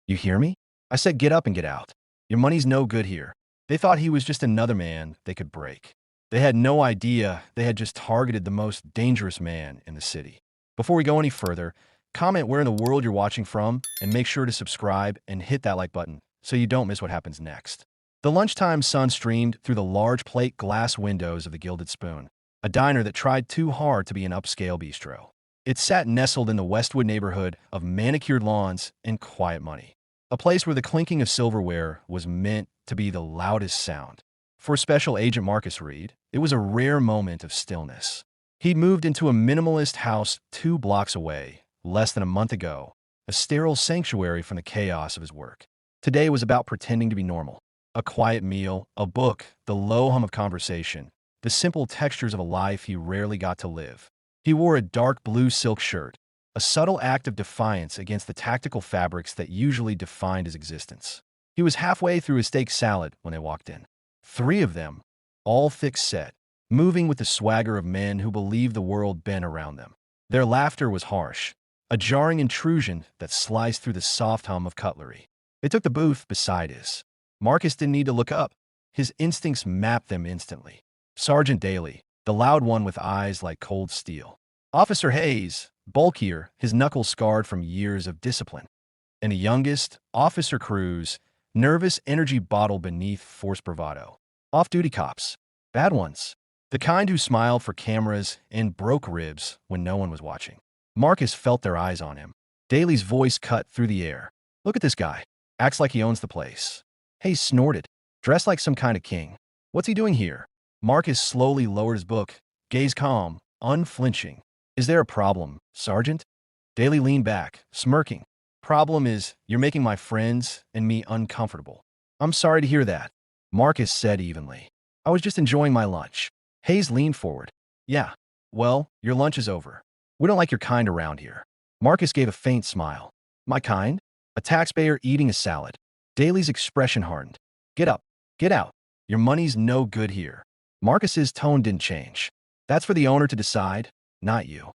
You hear me? I said get up and get out. Your money's no good here. They thought he was just another man they could break. They had no idea they had just targeted the most dangerous man in the city. Before we go any further, comment where in the world you're watching from and make sure to subscribe and hit that like button so you don't miss what happens next. The lunchtime sun streamed through the large plate glass windows of the Gilded Spoon, a diner that tried too hard to be an upscale bistro. It sat nestled in the Westwood neighborhood of manicured lawns and quiet money, a place where the clinking of silverware was meant to be the loudest sound. For Special Agent Marcus Reed, it was a rare moment of stillness. He'd moved into a minimalist house 2 blocks away, less than a month ago, a sterile sanctuary from the chaos of his work. Today was about pretending to be normal. A quiet meal, a book, the low hum of conversation, the simple textures of a life he rarely got to live. He wore a dark blue silk shirt, a subtle act of defiance against the tactical fabrics that usually defined his existence. He was halfway through his steak salad when they walked in. 3 of them, all thick-set, moving with the swagger of men who believed the world bent around them. Their laughter was harsh, a jarring intrusion that sliced through the soft hum of cutlery. They took the booth beside his. Marcus didn't need to look up. His instincts mapped them instantly. Sergeant Daly, the loud one with eyes like cold steel. Officer Hayes, bulkier, his knuckles scarred from years of discipline. And the youngest, Officer Cruz, nervous energy bottle beneath forced bravado. Off-duty cops. Bad ones. The kind who smiled for cameras and broke ribs when no one was watching. Marcus felt their eyes on him. Daly's voice cut through the air. Look at this guy. Acts like he owns the place. Hayes snorted, dressed like some kind of king. What's he doing here? Marcus slowly lowered his book, gaze calm, unflinching. Is there a problem, Sergeant? Daly leaned back, smirking. Problem is, you're making my friends and me uncomfortable. I'm sorry to hear that, Marcus said evenly. I was just enjoying my lunch. Hayes leaned forward. Yeah, well, your lunch is over. We don't like your kind around here. Marcus gave a faint smile. My kind? A taxpayer eating a salad. Daly's expression hardened. Get up. Get out. Your money's no good here. Marcus's tone didn't change. That's for the owner to decide, not you.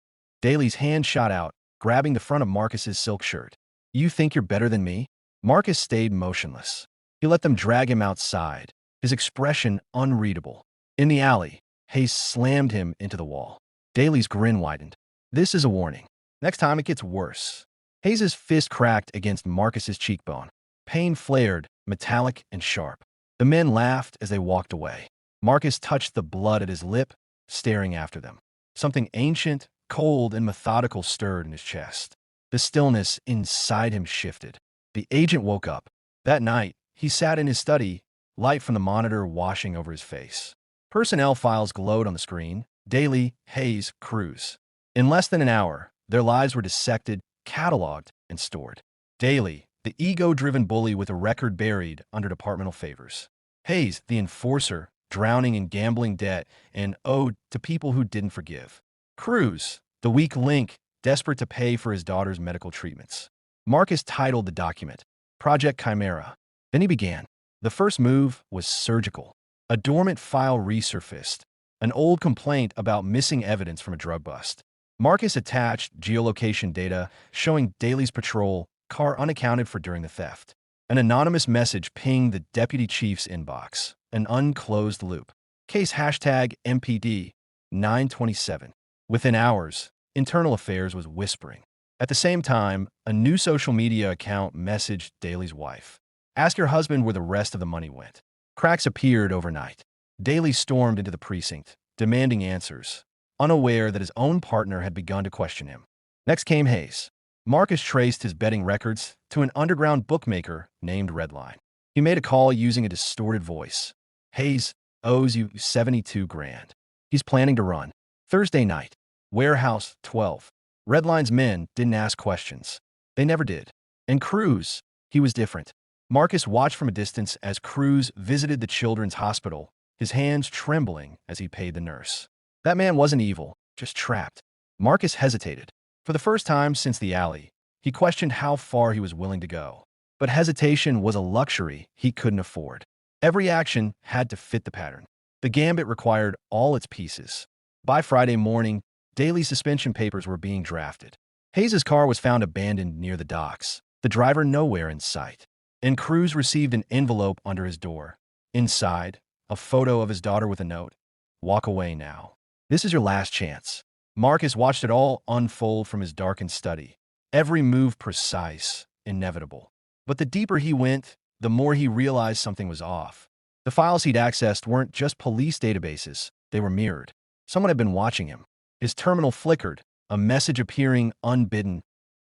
Daly's hand shot out, grabbing the front of Marcus's silk shirt. You think you're better than me? Marcus stayed motionless. He let them drag him outside, his expression unreadable. In the alley, Hayes slammed him into the wall. Daly's grin widened. This is a warning. Next time it gets worse. Hayes's fist cracked against Marcus's cheekbone. Pain flared, metallic and sharp. The men laughed as they walked away. Marcus touched the blood at his lip, staring after them. Something ancient, cold, and methodical stirred in his chest. The stillness inside him shifted. The agent woke up. That night, he sat in his study, light from the monitor washing over his face. Personnel files glowed on the screen. Daly, Hayes, Cruz. In less than an hour, their lives were dissected, cataloged, and stored. Daly, the ego-driven bully with a record buried under departmental favors. Hayes, the enforcer, drowning in gambling debt and owed to people who didn't forgive. Cruz, the weak link, desperate to pay for his daughter's medical treatments. Marcus titled the document, Project Chimera. Then he began. The first move was surgical. A dormant file resurfaced, an old complaint about missing evidence from a drug bust. Marcus attached geolocation data showing Daly's patrol car unaccounted for during the theft. An anonymous message pinged the deputy chief's inbox. An unclosed loop. Case hashtag MPD 927. Within hours, Internal Affairs was whispering. At the same time, a new social media account messaged Daly's wife. Ask your husband where the rest of the money went. Cracks appeared overnight. Daly stormed into the precinct, demanding answers, unaware that his own partner had begun to question him. Next came Hayes. Marcus traced his betting records to an underground bookmaker named Redline. He made a call using a distorted voice. Hayes owes you 72 grand. He's planning to run. Thursday night. Warehouse 12. Redline's men didn't ask questions. They never did. And Cruz, he was different. Marcus watched from a distance as Cruz visited the children's hospital, his hands trembling as he paid the nurse. That man wasn't evil, just trapped. Marcus hesitated. For the first time since the alley, he questioned how far he was willing to go. But hesitation was a luxury he couldn't afford. Every action had to fit the pattern. The gambit required all its pieces. By Friday morning, Daly's suspension papers were being drafted. Hayes's car was found abandoned near the docks. The driver nowhere in sight. And Cruz received an envelope under his door. Inside, a photo of his daughter with a note. Walk away now. This is your last chance. Marcus watched it all unfold from his darkened study. Every move precise, inevitable. But the deeper he went, the more he realized something was off. The files he'd accessed weren't just police databases. They were mirrored. Someone had been watching him. His terminal flickered, a message appearing unbidden.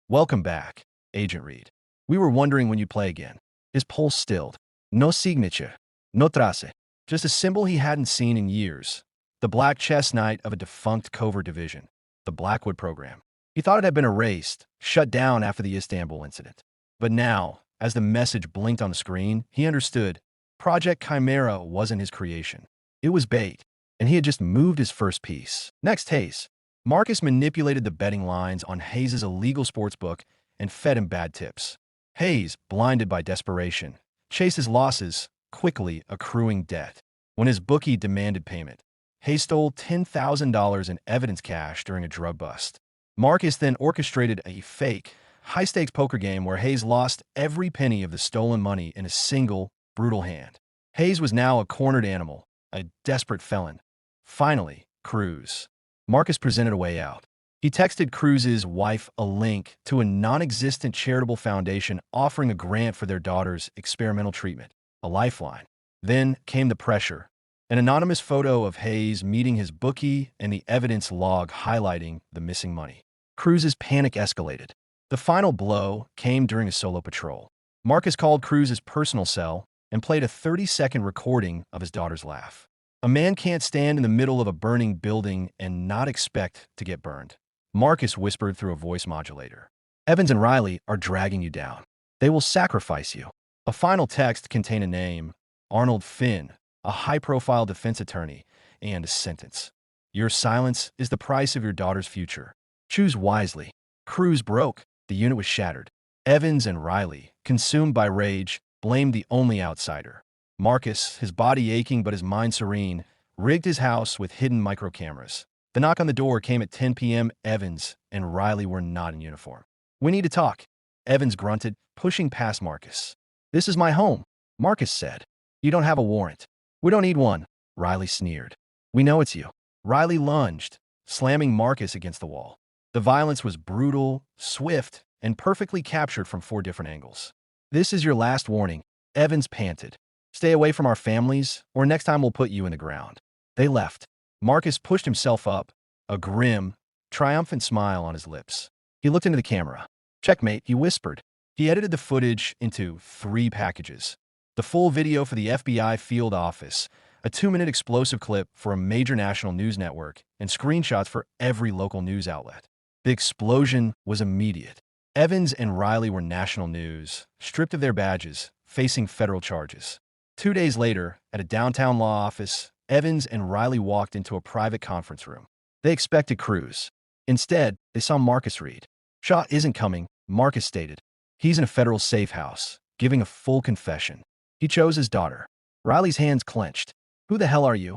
Welcome back, Agent Reed. We were wondering when you'd play again. His pulse stilled. No signature. No trace. Just a symbol he hadn't seen in years. The black chestnut of a defunct covert division. The Blackwood program. He thought it had been erased, shut down after the Istanbul incident. But now, as the message blinked on the screen, he understood. Project Chimera wasn't his creation. It was bait, and he had just moved his first piece. Next, Hayes. Marcus manipulated the betting lines on Hayes' illegal sportsbook and fed him bad tips. Hayes, blinded by desperation, chased his losses, quickly accruing debt. When his bookie demanded payment, Hayes stole $10,000 in evidence cash during a drug bust. Marcus then orchestrated a fake, high-stakes poker game where Hayes lost every penny of the stolen money in a single, brutal hand. Hayes was now a cornered animal, a desperate felon. Finally, Cruz. Marcus presented a way out. He texted Cruz's wife a link to a non-existent charitable foundation offering a grant for their daughter's experimental treatment, a lifeline. Then came the pressure. An anonymous photo of Hayes meeting his bookie and the evidence log highlighting the missing money. Cruz's panic escalated. The final blow came during a solo patrol. Marcus called Cruz's personal cell and played a 30-second recording of his daughter's laugh. A man can't stand in the middle of a burning building and not expect to get burned. Marcus whispered through a voice modulator. Evans and Riley are dragging you down. They will sacrifice you. A final text contained a name, Arnold Finn, a high-profile defense attorney, and a sentence. Your silence is the price of your daughter's future. Choose wisely. Cruz broke. The unit was shattered. Evans and Riley, consumed by rage, blamed the only outsider. Marcus, his body aching but his mind serene, rigged his house with hidden microcameras. The knock on the door came at 10 p.m. Evans and Riley were not in uniform. We need to talk. Evans grunted, pushing past Marcus. This is my home, Marcus said. You don't have a warrant. We don't need one, Riley sneered. We know it's you. Riley lunged, slamming Marcus against the wall. The violence was brutal, swift, and perfectly captured from 4 different angles. This is your last warning, Evans panted. Stay away from our families, or next time we'll put you in the ground. They left. Marcus pushed himself up, a grim, triumphant smile on his lips. He looked into the camera. Checkmate, he whispered. He edited the footage into 3 packages. The full video for the FBI field office, a 2-minute explosive clip for a major national news network, and screenshots for every local news outlet. The explosion was immediate. Evans and Riley were national news, stripped of their badges, facing federal charges. 2 days later, at a downtown law office, Evans and Riley walked into a private conference room. They expected Cruz. Instead, they saw Marcus Reed. Shaw isn't coming, Marcus stated. He's in a federal safe house, giving a full confession. He chose his daughter. Riley's hands clenched. Who the hell are you?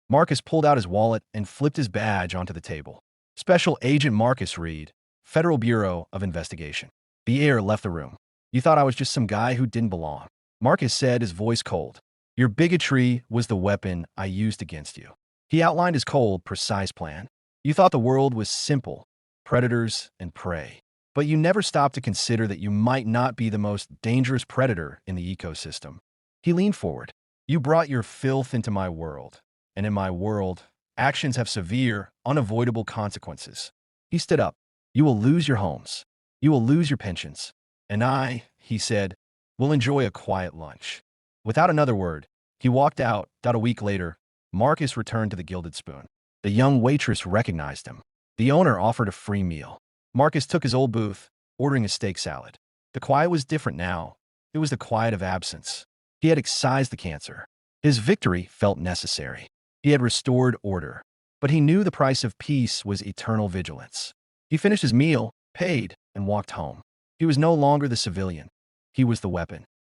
Marcus pulled out his wallet and flipped his badge onto the table. Special Agent Marcus Reed, Federal Bureau of Investigation. The air left the room. You thought I was just some guy who didn't belong. Marcus said, his voice cold. Your bigotry was the weapon I used against you. He outlined his cold, precise plan. You thought the world was simple, predators and prey. But you never stopped to consider that you might not be the most dangerous predator in the ecosystem. He leaned forward. You brought your filth into my world. And in my world, actions have severe, unavoidable consequences. He stood up. You will lose your homes. You will lose your pensions. And I, he said, will enjoy a quiet lunch. Without another word, he walked out. A week later, Marcus returned to the Gilded Spoon. The young waitress recognized him. The owner offered a free meal. Marcus took his old booth, ordering a steak salad. The quiet was different now. It was the quiet of absence. He had excised the cancer. His victory felt necessary. He had restored order. But he knew the price of peace was eternal vigilance. He finished his meal, paid, and walked home. He was no longer the civilian. He was the weapon.